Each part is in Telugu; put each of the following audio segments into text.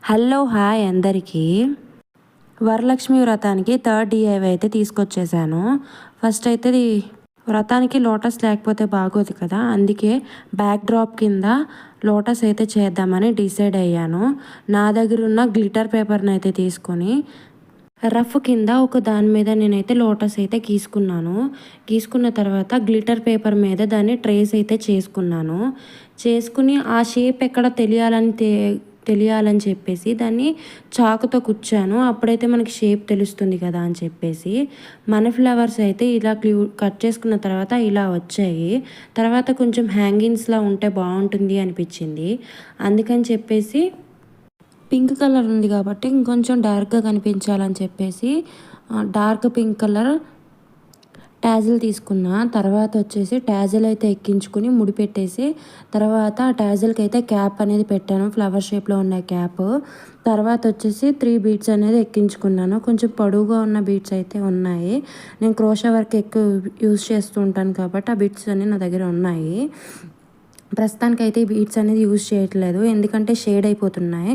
హలో హాయ్ అందరికీ. వరలక్ష్మి వ్రతానికి థర్డ్ DIY అయితే తీసుకొచ్చేసాను. ఫస్ట్ అయితే వ్రతానికి లోటస్ లేకపోతే బాగోదు కదా, అందుకే బ్యాక్ డ్రాప్ కింద లోటస్ అయితే చేద్దామని డిసైడ్ అయ్యాను. నా దగ్గర ఉన్న గ్లిటర్ పేపర్ని అయితే తీసుకొని రఫ్ కింద ఒక దాని మీద నేనైతే లోటస్ అయితే గీసుకున్న తర్వాత గ్లిటర్ పేపర్ మీద దాన్ని ట్రేస్ అయితే చేసుకుని ఆ షేప్ ఎక్కడ తెలియాలని చెప్పేసి దాన్ని చాకుతో కుచ్చాను. అప్పుడైతే మనకి షేప్ తెలుస్తుంది కదా అని చెప్పేసి మన ఫ్లవర్స్ అయితే ఇలా కట్ చేసుకున్న తర్వాత ఇలా వచ్చాయి. తర్వాత కొంచెం హ్యాంగింగ్స్లా ఉంటే బాగుంటుంది అనిపించింది. అందుకని చెప్పేసి పింక్ కలర్ ఉంది కాబట్టి ఇంకొంచెం డార్క్గా కనిపించాలని చెప్పేసి డార్క్ పింక్ కలర్ ట్యాజిల్ తీసుకున్నా. తర్వాత వచ్చేసి ట్యాజిల్ అయితే ఎక్కించుకుని ముడిపెట్టేసి తర్వాత ఆ ట్యాజిల్కి అయితే క్యాప్ అనేది పెట్టాను, ఫ్లవర్ షేప్లో ఉన్న క్యాప్. తర్వాత వచ్చేసి 3 బీడ్స్ అనేది ఎక్కించుకున్నాను. కొంచెం పొడవుగా ఉన్న బీడ్స్ అయితే ఉన్నాయి. నేను క్రోషా వర్క్ ఎక్కువ యూజ్ చేస్తూ ఉంటాను కాబట్టి ఆ బీడ్స్ అన్నీ నా దగ్గర ఉన్నాయి. ప్రస్తుతానికైతే ఈ బీడ్స్ అనేది యూజ్ చేయట్లేదు, ఎందుకంటే షేడ్ అయిపోతున్నాయి.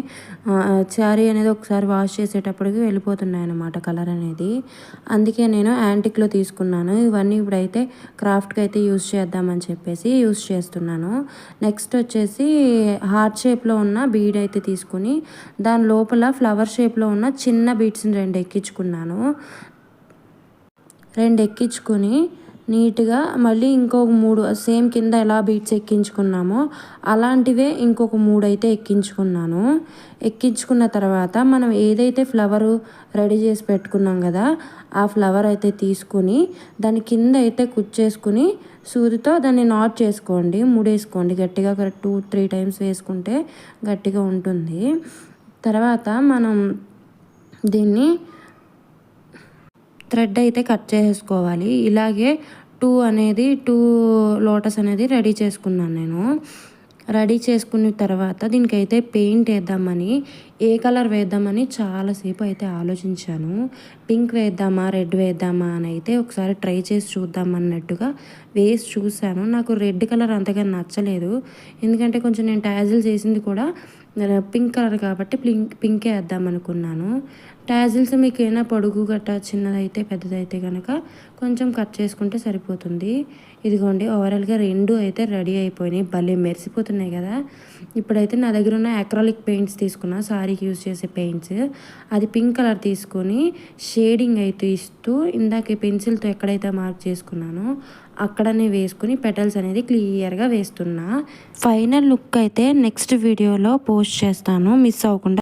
శారీ అనేది ఒకసారి వాష్ చేసేటప్పటికి వెళ్ళిపోతున్నాయి అన్నమాట కలర్ అనేది. అందుకే నేను యాంటిక్లో తీసుకున్నాను. ఇవన్నీ ఇప్పుడైతే క్రాఫ్ట్కి అయితే యూజ్ చేద్దామని చెప్పేసి యూజ్ చేస్తున్నాను. నెక్స్ట్ వచ్చేసి హార్ట్ షేప్లో ఉన్న బీడ్ అయితే తీసుకుని దాని లోపల ఫ్లవర్ షేప్లో ఉన్న చిన్న బీడ్స్ని 2 ఎక్కించుకుని నీట్గా మళ్ళీ ఇంకొక 3 సేమ్ కింద ఎలా బీడ్స్ ఎక్కించుకున్నామో అలాంటివే ఇంకొక 3 అయితే ఎక్కించుకున్న తర్వాత మనం ఏదైతే ఫ్లవరు రెడీ చేసి పెట్టుకున్నాం కదా ఆ ఫ్లవర్ అయితే తీసుకుని దాని కింద అయితే కుచ్చేసుకుని సూదితో దాన్ని నాట్ చేసుకోండి, ముడేసుకోండి గట్టిగా. 2-3 టైమ్స్ వేసుకుంటే గట్టిగా ఉంటుంది. తర్వాత మనం దీన్ని థ్రెడ్ అయితే కట్ చేసుకోవాలి. ఇలాగే 2 లోటస్ అనేది రెడీ చేసుకున్నాను నేను. రెడీ చేసుకున్న తర్వాత దీనికైతే పెయింట్ వేద్దామని, ఏ కలర్ వేద్దామని చాలాసేపు అయితే ఆలోచించాను. పింక్ వేద్దామా రెడ్ వేద్దామా అని అయితే ఒకసారి ట్రై చేసి చూద్దామన్నట్టుగా వేసి చూశాను. నాకు రెడ్ కలర్ అంతగా నచ్చలేదు, ఎందుకంటే కొంచెం నేను ట్యాజిల్ చేసింది కూడా పింక్ కలర్ కాబట్టి పింకే వేద్దాం అనుకున్నాను. ట్యాజిల్స్ మీకు ఏమైనా పొడుగు గట్ట చిన్నదైతే పెద్దదైతే కనుక కొంచెం కట్ చేసుకుంటే సరిపోతుంది. ఇదిగోండి ఓవరాల్గా 2 అయితే రెడీ అయిపోయినాయి, భలే మెరిసిపోతున్నాయి కదా. ఇప్పుడైతే నా దగ్గర ఉన్న అక్రాలిక్ పెయింట్స్ తీసుకున్నా, సారీకి యూజ్ చేసే పెయింట్స్. అది పింక్ కలర్ తీసుకొని షేడింగ్ అయితే ఇస్తూ ఇందాక పెన్సిల్తో ఎక్కడైతే మార్క్ చేసుకున్నానో అక్కడనే వేసుకుని పెటల్స్ అనేది క్లియర్గా వేస్తున్నా. ఫైనల్ లుక్ అయితే నెక్స్ట్ వీడియోలో పోస్ట్ చేస్తాను, మిస్ అవ్వకుండా